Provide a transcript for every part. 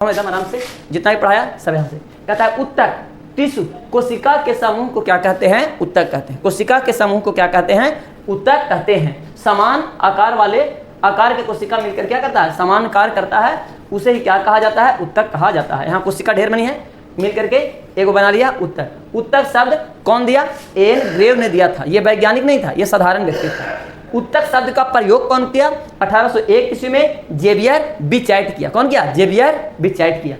एकदम आराम से, जितना भी पढ़ाया सब यहाँ से। कहता है उत्तक टिश्यू कोशिका के समूह को क्या कहते हैं? उत्तक कहते हैं। कोशिका के समूह को क्या कहते हैं? उत्तक कहते हैं। समान आकार वाले आकार के कोशिका मिलकर क्या करता है? समान कार्य करता है, उसे ही क्या कहा जाता है? उत्तक कहा जाता है। यहाँ कोशिका ढेर बनी है, मिल करके एगो बना लिया उत्तक। उत्तक शब्द कौन दिया? एन ग्रेव ने दिया था। ये वैज्ञानिक नहीं था, ये साधारण व्यक्ति था। उत्तक शब्द का प्रयोग कौन किया? 1801 ईस्वी में जेवियर बिचाइट किया। कौन किया? जेवियर बिचाइट किया।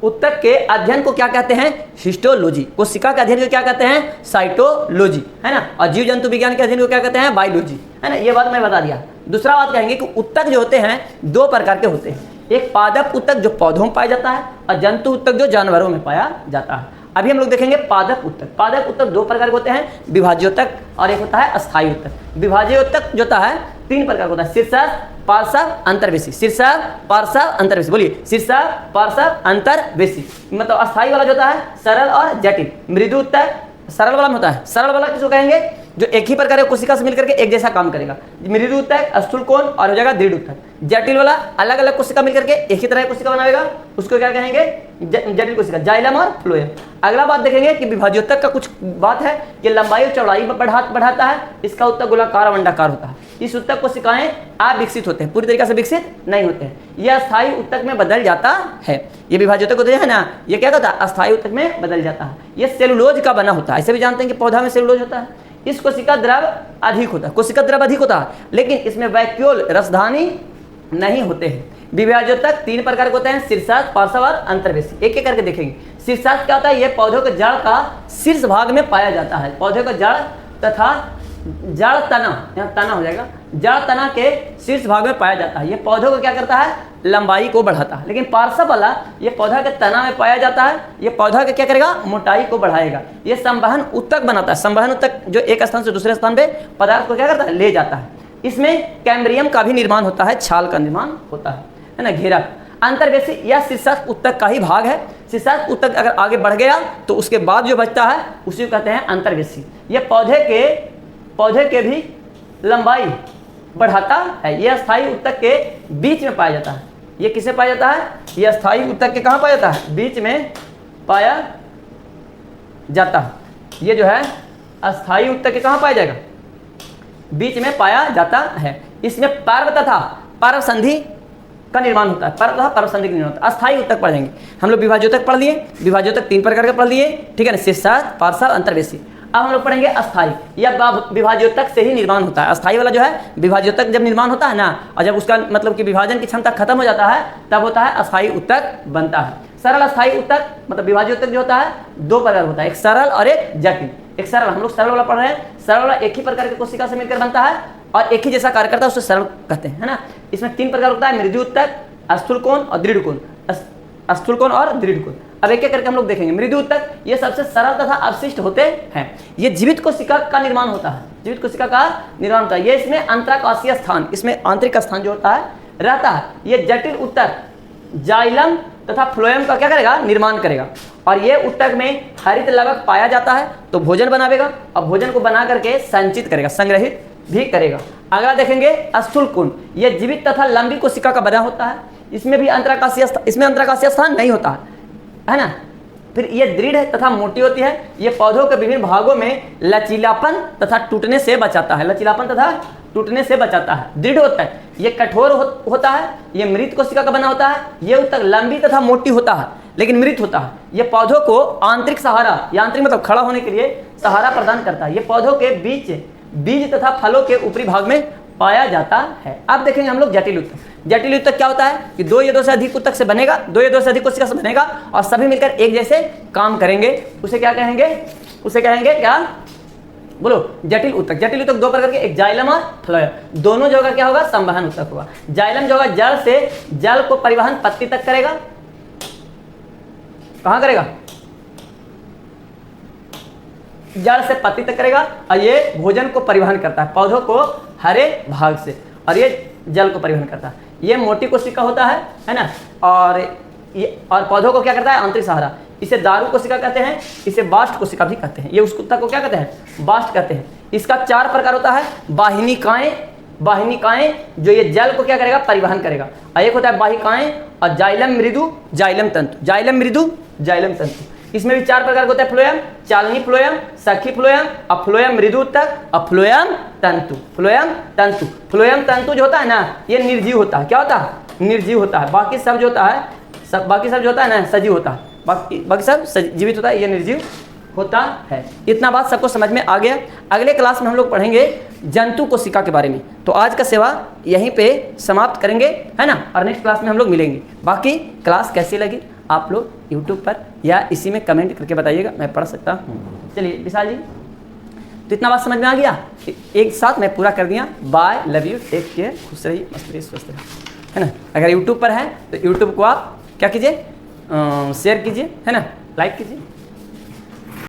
उत्तक के अध्ययन को क्या कहते हैं? हिस्टोलॉजी। कोशिका के अध्ययन को क्या कहते हैं? साइटोलॉजी, है ना। और जीव जंतु विज्ञान के अध्ययन को क्या कहते हैं? बायोलॉजी, है ना। ये बात मैं बता दिया। दूसरा बात कहेंगे कि उत्तक जो होते हैं दो प्रकार के होते हैं। एक पादप उत्तक जो पौधों में पाया जाता है, और जंतु उत्तक जो जानवरों में पाया जाता है। अभी हम लोग देखेंगे पादप उत्तक। पादप उत्तक दो प्रकार के होते हैं, विभाज्योत्तक और एक होता है अस्थायी उत्तक। विभाज्योत्तक जो होता है तीन प्रकार का होता है, शीर्षक, पार्श्व, अंतर्वेशी। शीर्षक, पार्श्व, अंतर्वेशी। बोलिए, शीर्षक, पार्श्व, अंतर्वेशी। मतलब अस्थायी वाला जो होता है सरल और जटिल। मृदु उत्तक सरल वाला में होता है। सरल वाला किसको कहेंगे? जो एक ही प्रकार के कोशिका से मिलकर के एक जैसा काम करेगा। मृदु उत्तक, स्थूल कोण और हो जाएगा दृढ़ उत्तक। जटिल वाला अलग अलग कोशिका मिलकर के एक ही तरह की कोशिका बनाएगा, उसको क्या कहेंगे? जटिल कोशिका, जाइलम और फ्लोएम। अगला बात देखेंगे कि विभाज्योत्तक का कुछ बात है कि लंबाई और चौड़ाई बढ़ाता है। इसका उत्तक गोलाकार और अंडाकार होता है। इस उत्तक कोशिकाएं अविकसित होते हैं, पूरी तरीके से विकसित नहीं होते हैं। यह अस्थायी उत्तक में बदल जाता है। ये विभाज्योत्तक होते हैं ना, ये क्या होता है? अस्थायी उत्तक में बदल जाता है। ये सेलुलोज का बना होता है। ऐसे भी जानते हैं कि पौधा में सेलुलोज होता है। इस कोशिका द्रव अधिक होता है, कोशिका द्रव अधिक होता है, लेकिन इसमें वैक्यूल रसधानी नहीं होते हैं। विभाज्योत्तक तीन प्रकार के होते हैं, शीर्षक, पार्श्व और अंतर्वेशी। एक एक करके देखेंगे। शीर्षक क्या होता है? यह पौधों के जड़ का शीर्ष भाग में पाया जाता है। पौधे का जड़ तथा जड़ तना, यहाँ तना हो जाएगा, जड़ तना के शीर्ष भाग में पाया जाता है। ये पौधों को क्या करता है? लंबाई को बढ़ाता है। लेकिन पार्श्व वाला ये पौधा के तना में पाया जाता है, ये पौधा के क्या करेगा? मोटाई को बढ़ाएगा। ये संवहन उत्तक बनाता है। संवहन उत्तक जो एक स्थान से दूसरे स्थान पे पदार्थ को क्या करता है? ले जाता है। इसमें कैम्ब्रियम का भी निर्माण होता है, छाल का निर्माण होता है ना, घेरा। अंतर्वेशी या शीर्षक उत्तक का ही भाग है। शीर्षक उत्तक अगर आगे बढ़ गया तो उसके बाद जो बचता है उसी को कहते हैं अंतर्वेशी। ये पौधे के भी लंबाई बढ़ाता है। यह अस्थायी उत्तक के बीच में पाया जाता है। ये किसे पाया जाता है? यह अस्थायी उत्तक के कहाँ पाया जाता है? बीच में पाया जाता है। ये जो है अस्थायी उत्तक के कहाँ पाया जाएगा? बीच में पाया जाता है। इसमें पर्व तथा पर्व संधि का निर्माण होता है। पर्व तथा पर्व संधि का निर्माण होता है। अस्थायी उत्तक पढ़ेंगे हम लोग। विभाज्योत्तक पढ़ लिए। विभाज्योत्तक तीन प्रकार के पढ़ लिए, ठीक है ना, शीर्षक, पार्श्व, अंतर्वेशी। अब हम लोग पढ़ेंगे अस्थायी। यह विभाज्योत्तक से ही निर्माण होता है। अस्थायी वाला जो है विभाज्योत्तक जब निर्माण होता है ना, और जब उसका मतलब कि विभाजन की क्षमता खत्म हो जाता है, तब होता है अस्थायी उत्तक बनता है। सरल अस्थायी उत्तक मतलब विभाज्योत्तक जो होता है दो प्रकार होता है, एक सरल और एक जटिल। एक सरल, हम लोग सरल वाला पढ़ रहे हैं। सरल वाला एक ही प्रकार की कोशिका से मिलकर बनता है और एक ही जैसा कार्य करता है, उसे सरल कहते हैं, है ना। इसमें तीन प्रकार होता है, मृदु उत्तक, स्थूल कोण और दृढ़ कोण। स्थूल कोण और दृढ़ कोण। अब एक एक करके हम लोग देखेंगे। मृदु उत्तक ये सबसे सरल तथा अवशिष्ट होते हैं। ये जीवित कोशिका का निर्माण होता है। जीवित कोशिका का निर्माण होता है। ये इसमें अंतराकाशीय स्थान, इसमें आंतरिक स्थान जो होता है रहता है। ये जटिल उत्तक जाइलम तथा फ्लोएम का क्या करेगा? निर्माण करेगा। और ये उत्तक में हरित लवक पाया जाता है, तो भोजन बनावेगा और भोजन को बना करके संचित करेगा, संग्रहित भी करेगा। अगला देखेंगे स्थूल कोण। यह जीवित तथा लंबी कोशिका का बना होता है। इसमें भी अंतराकाशीय स्थान नहीं होता है ना। फिर ये दृढ़ तथा मोटी होती है। ये पौधों के विभिन्न भागों में लचीलापन तथा टूटने से बचाता है। लचीलापन तथा टूटने से बचाता है। दृढ़ होता है, ये कठोर होता है। ये मृत कोशिका का बना होता है। ये उत्तक लंबी तथा मोटी होता है लेकिन मृत होता है। ये पौधों को आंतरिक सहारा, यांत्रिक मतलब खड़ा होने के लिए सहारा प्रदान करता है। ये पौधों के बीच बीज तथा फलों के ऊपरी भाग में पाया जाता है। अब देखेंगे हम लोग जटिल उत्तक। जटिल उत्तक क्या होता है कि दो या दो से अधिक उत्तक से बनेगा, दो या दो से अधिक कोशिका से बनेगा और सभी मिलकर एक जैसे काम करेंगे। उसे क्या कहेंगे? उसे कहेंगे क्या? बोलो, जटिल उत्तक। जटिल उत्तक दो प्रकार के, एक जाइलम और फ्लोएम। दोनों जो होगा क्या होगा? संवहन उत्तक होगा। जाइलम जो होगा जड़ से जल को परिवहन पत्ती तक करेगा। कहां करेगा? जड़ से पत्ती तक करेगा। और ये भोजन को परिवहन करता है, पौधों को हरे भाग से, और ये जल को परिवहन करता है। ये मोटी कोशिका होता है ना। और पौधों को क्या करता है? आंतरिक सहारा। इसे दारू कोशिका कहते हैं, इसे बास्ट कोशिका भी कहते हैं। ये उस उत्तक को क्या कहते हैं? बास्ट कहते हैं। इसका चार प्रकार होता है, वाहिनिकाएं, वाहिनिकाएं जो ये जल को क्या करेगा, परिवहन करेगा। और एक होता है वाहिकाएं और जाइलम मृदु, जाइलम तंतु, जाइलम मृदु, जाइलम तंतु। इसमें भी 4 प्रकार के होते हैं, फ्लोएम, चालनी फ्लोएम, सखी फ्लोएम, अफ्लोएम मृदु उत्तक, अफ्लोएम तंतु, फ्लोएम तंतु। फ्लोएम तंतु जो होता है ना, ये निर्जीव होता है। क्या होता है? निर्जीव होता है। बाकी सब जो होता है, बाकी सब जो होता है ना, सजीव होता है। बाकी सब जीवित होता है, ये निर्जीव होता है। इतना बात सबको समझ में आ गया। अगले क्लास में हम लोग पढ़ेंगे जंतु कोशिका के बारे में। तो आज का सेवा यहीं पे समाप्त करेंगे, है ना, और नेक्स्ट क्लास में हम लोग मिलेंगे। बाकी क्लास कैसी लगी आप लोग यूट्यूब पर या इसी में कमेंट करके बताइएगा, मैं पढ़ सकता हूँ। चलिए विशाल जी, तो इतना बात समझ में आ गया, एक साथ मैं पूरा कर दिया। Bye, love you, take care, खुश रहिए, मस्त रहिए, स्वस्थ रहिए, है ना। अगर यूट्यूब पर है तो यूट्यूब को आप क्या कीजिए, शेयर कीजिए, है ना, लाइक कीजिए।